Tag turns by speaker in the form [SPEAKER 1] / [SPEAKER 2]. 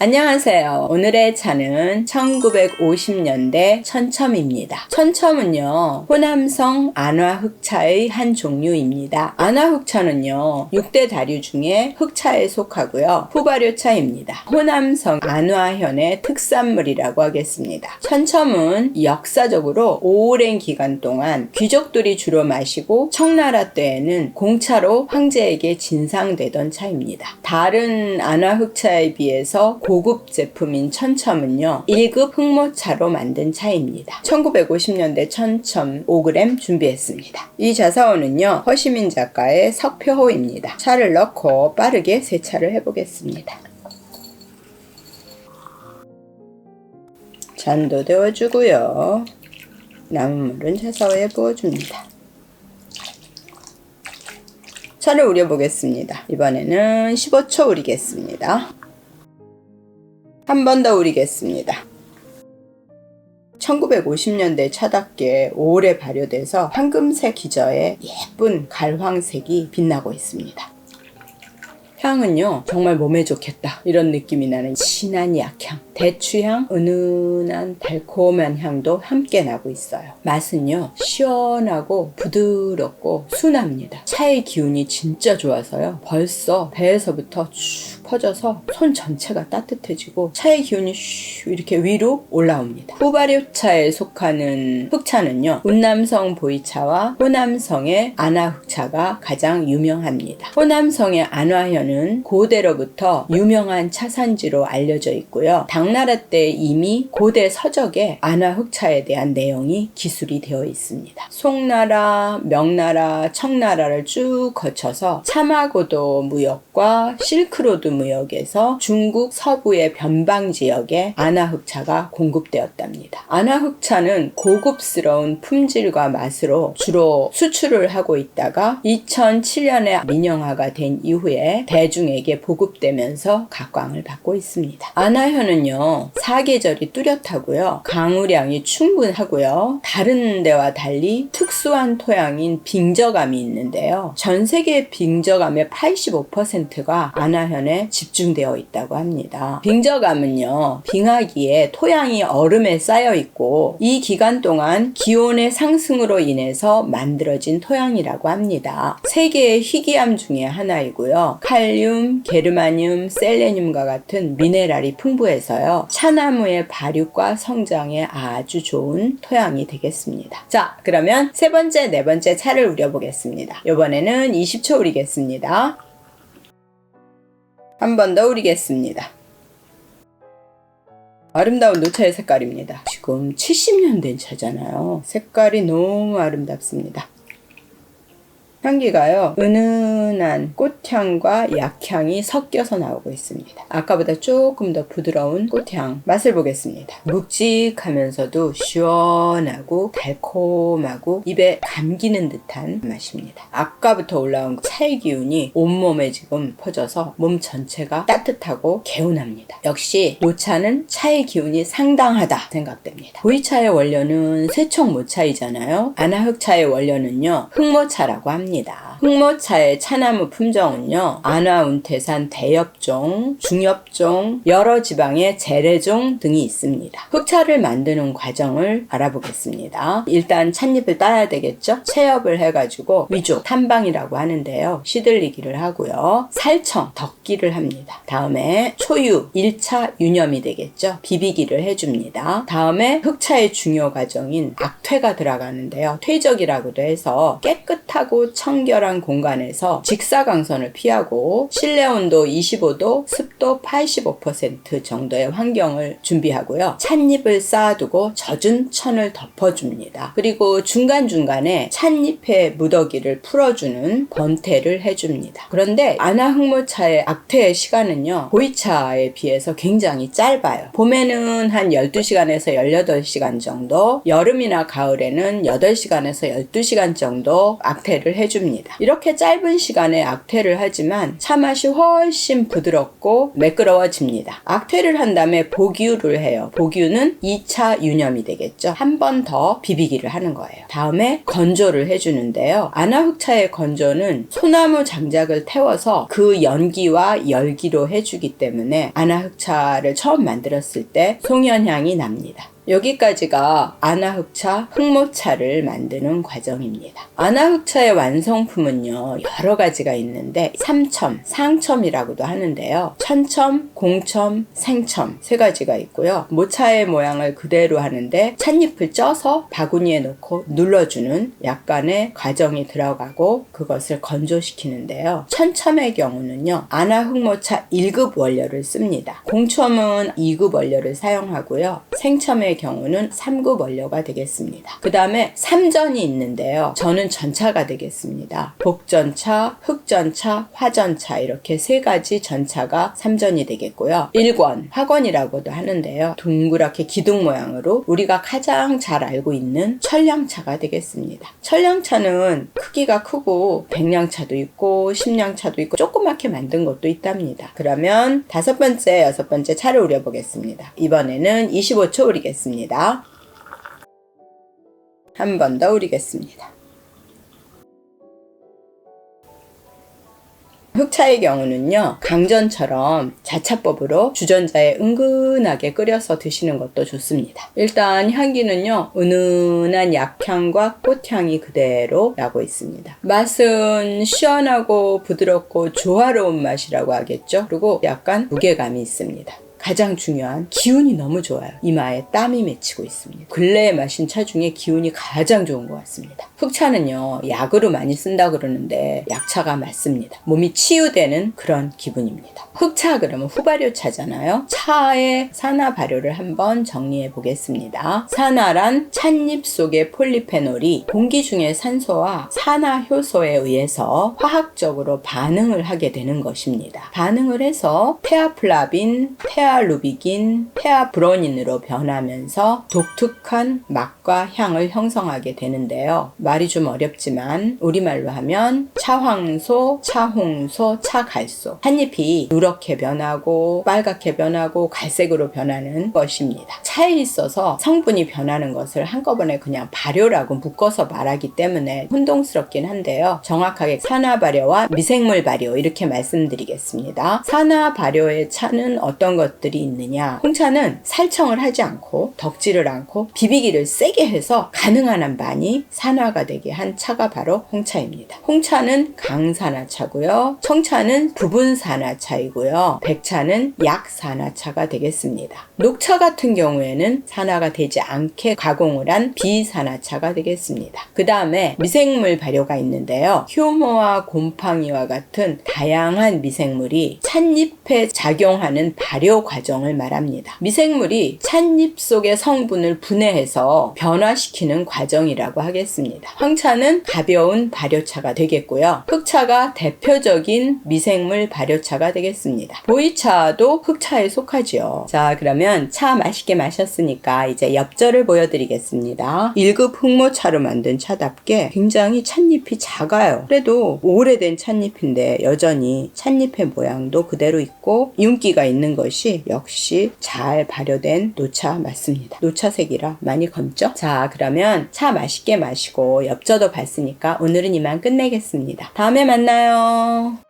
[SPEAKER 1] 안녕하세요. 오늘의 차는 1950년대 천첨입니다. 천첨은요, 호남성 안화흑차의 한 종류입니다. 안화흑차는요, 6대 다류 중에 흑차에 속하고요, 후발효차입니다. 호남성 안화현의 특산물이라고 하겠습니다. 천첨은 역사적으로 오랜 기간 동안 귀족들이 주로 마시고 청나라 때에는 공차로 황제에게 진상되던 차입니다. 다른 안화흑차에 비해서 고급 제품인 천첨은요, 1급 흑모차로 만든 차입니다. 1950년대 천첨 5g 준비했습니다. 이 자사오는요, 허시민 작가의 석표호입니다. 차를 넣고 빠르게 세차를 해보겠습니다. 잔도 데워주고요, 남은 물은 자사오에 부어줍니다. 차를 우려보겠습니다. 이번에는 15초 우리겠습니다. 한 번 더 우리겠습니다. 1950년대 차답게 오래 발효돼서 황금색 기저에 예쁜 갈황색이 빛나고 있습니다. 향은요, 정말 몸에 좋겠다 이런 느낌이 나는 진한 약향, 대추향, 은은한 달콤한 향도 함께 나고 있어요. 맛은요, 시원하고 부드럽고 순합니다. 차의 기운이 진짜 좋아서요, 벌써 배에서부터 쭉 퍼져서 손 전체가 따뜻해지고 차의 기운이 슉 이렇게 위로 올라옵니다. 후발효차에 속하는 흑차는요, 운남성 보이차와 호남성의 안화흑차가 가장 유명합니다. 호남성의 안화현은 고대로부터 유명한 차산지로 알려져 있고요, 당나라 때 이미 고대 서적에 안화흑차에 대한 내용이 기술이 되어 있습니다. 송나라, 명나라, 청나라를 쭉 거쳐서 차마고도 무역과 실크로드 무역에서 중국 서부의 변방 지역에 안화흑차가 공급되었답니다. 안화흑차는 고급스러운 품질과 맛으로 주로 수출을 하고 있다가 2007년에 민영화가 된 이후에 대중에게 보급되면서 각광을 받고 있습니다. 안화현은요, 사계절이 뚜렷하고요, 강우량이 충분하고요, 다른 데와 달리 특수한 토양인 빙저감이 있는데요, 전 세계 빙저감의 85%가 안화현에 집중되어 있다고 합니다. 빙저감은요, 빙하기에 토양이 얼음에 쌓여 있고 이 기간 동안 기온의 상승으로 인해서 만들어진 토양이라고 합니다. 세계의 희귀암 중에 하나이고요, 칼륨, 게르마늄, 셀레늄과 같은 미네랄이 풍부해서요, 차나무의 발육과 성장에 아주 좋은 토양이 되겠습니다. 자, 그러면 세 번째, 네 번째 차를 우려보겠습니다. 이번에는 20초 우리겠습니다. 한 번 더 우리겠습니다. 아름다운 노차의 색깔입니다. 지금 70년 된 차잖아요. 색깔이 너무 아름답습니다. 향기가요, 은은한 꽃향과 약향이 섞여서 나오고 있습니다. 아까보다 조금 더 부드러운 꽃향. 맛을 보겠습니다. 묵직하면서도 시원하고 달콤하고 입에 감기는 듯한 맛입니다. 아까부터 올라온 차의 기운이 온몸에 지금 퍼져서 몸 전체가 따뜻하고 개운합니다. 역시 노차는 차의 기운이 상당하다 생각됩니다. 보이차의 원료는 세척모차이잖아요. 안화흑차의 원료는요, 흑모차라고 합니다. 흑모차의 차나무 품종은요, 안화운태산 대엽종, 중엽종, 여러 지방의 재래종 등이 있습니다. 흑차를 만드는 과정을 알아보겠습니다. 일단 찻잎을 따야 되겠죠? 채엽을 해가지고 위조, 탐방이라고 하는데요, 시들리기를 하고요, 살청, 덕기를 합니다. 다음에 초유, 1차 유념이 되겠죠? 비비기를 해줍니다. 다음에 흑차의 중요 과정인 악퇴가 들어가는데요, 퇴적이라고도 해서 깨끗하고 청결한 공간에서 직사광선을 피하고 실내 온도 25도, 습도 85% 정도의 환경을 준비하고요, 찻잎을 쌓아두고 젖은 천을 덮어줍니다. 그리고 중간중간에 찻잎의 무더기를 풀어주는 번태를 해줍니다. 그런데 안화흑모차의 악퇴의 시간은요, 보이차에 비해서 굉장히 짧아요. 봄에는 한 12시간에서 18시간 정도, 여름이나 가을에는 8시간에서 12시간 정도 악퇴를 해줍니다. 이렇게 짧은 시간에 악퇴를 하지만 차 맛이 훨씬 부드럽고 매끄러워집니다. 악퇴를 한 다음에 복유를 해요. 복유는 2차 유념이 되겠죠. 한 번 더 비비기를 하는 거예요. 다음에 건조를 해주는데요. 아나흑차의 건조는 소나무 장작을 태워서 그 연기와 열기로 해주기 때문에 아나흑차를 처음 만들었을 때 송연향이 납니다. 여기까지가 아나흑차, 흑모차를 만드는 과정입니다. 아나흑차의 완성품은요, 여러 가지가 있는데 삼첨, 상첨이라고도 하는데요. 천첨, 공첨, 생첨 세 가지가 있고요. 모차의 모양을 그대로 하는데 찻잎을 쪄서 바구니에 넣고 눌러주는 약간의 과정이 들어가고 그것을 건조시키는데요. 천첨의 경우는요, 아나흑모차 1급 원료를 씁니다. 공첨은 2급 원료를 사용하고요. 생첨의 경우는 3급 원료가 되겠습니다. 그 다음에 삼전이 있는데요. 저는 전차가 되겠습니다. 복전차, 흑전차, 화전차 이렇게 세 가지 전차가 삼전이 되겠고요. 일권, 화권이라고도 하는데요. 둥그랗게 기둥 모양으로 우리가 가장 잘 알고 있는 천량차가 되겠습니다. 천량차는 크기가 크고 백량차도 있고 십량차도 있고 조그맣게 만든 것도 있답니다. 그러면 다섯 번째, 여섯 번째 차를 우려보겠습니다. 이번에는 25초 우리겠습니다. 한 번 더 우리겠습니다. 흑차의 경우는요, 강전처럼 자차법으로 주전자에 은근하게 끓여서 드시는 것도 좋습니다. 일단 향기는요, 은은한 약향과 꽃향이 그대로 나고 있습니다. 맛은 시원하고 부드럽고 조화로운 맛이라고 하겠죠. 그리고 약간 무게감이 있습니다. 가장 중요한 기운이 너무 좋아요. 이마에 땀이 맺히고 있습니다. 근래에 마신 차 중에 기운이 가장 좋은 것 같습니다. 흑차는요, 약으로 많이 쓴다 그러는데 약차가 맞습니다. 몸이 치유되는 그런 기분입니다. 흑차 그러면 후발효차잖아요. 차의 산화 발효를 한번 정리해 보겠습니다. 산화란 찻잎 속의 폴리페놀이 공기 중의 산소와 산화 효소에 의해서 화학적으로 반응을 하게 되는 것입니다. 반응을 해서 페아플라빈, 페아루비긴, 페아브로닌으로 변하면서 독특한 맛과 향을 형성하게 되는데요. 말이 좀 어렵지만 우리말로 하면 차황소, 차홍소, 차갈소. 한 잎이 누렇게 변하고 빨갛게 변하고 갈색으로 변하는 것입니다. 차에 있어서 성분이 변하는 것을 한꺼번에 그냥 발효라고 묶어서 말하기 때문에 혼동스럽긴 한데요. 정확하게 산화 발효와 미생물 발효 이렇게 말씀드리겠습니다. 산화 발효의 차는 어떤 것들이 있느냐? 홍차는 살청을 하지 않고 덕지를 않고 비비기를 세게 해서 가능한 한 많이 산화가 되게 한 차가 바로 홍차입니다. 홍차는 강산화차고요. 청차는 부분산화차이고요. 백차는 약산화차가 되겠습니다. 녹차 같은 경우에는 산화가 되지 않게 가공을 한 비산화차가 되겠습니다. 그 다음에 미생물 발효가 있는데요. 효모와 곰팡이와 같은 다양한 미생물이 찻잎에 작용하는 발효 과정을 말합니다. 미생물이 찻잎 속의 성분을 분해해서 변화시키는 과정이라고 하겠습니다. 황차는 가벼운 발효차가 되겠고요. 흑차가 대표적인 미생물 발효차가 되겠습니다. 보이차도 흑차에 속하지요. 자, 그러면 차 맛있게 마셨으니까 이제 엽절을 보여드리겠습니다. 1급 흑모차로 만든 차답게 굉장히 찻잎이 작아요. 그래도 오래된 찻잎인데 여전히 찻잎의 모양도 그대로 있고 윤기가 있는 것이 역시 잘 발효된 노차 맞습니다. 노차색이라 많이 검죠? 자, 그러면 차 맛있게 마시고 엽저도 봤으니까 오늘은 이만 끝내겠습니다. 다음에 만나요.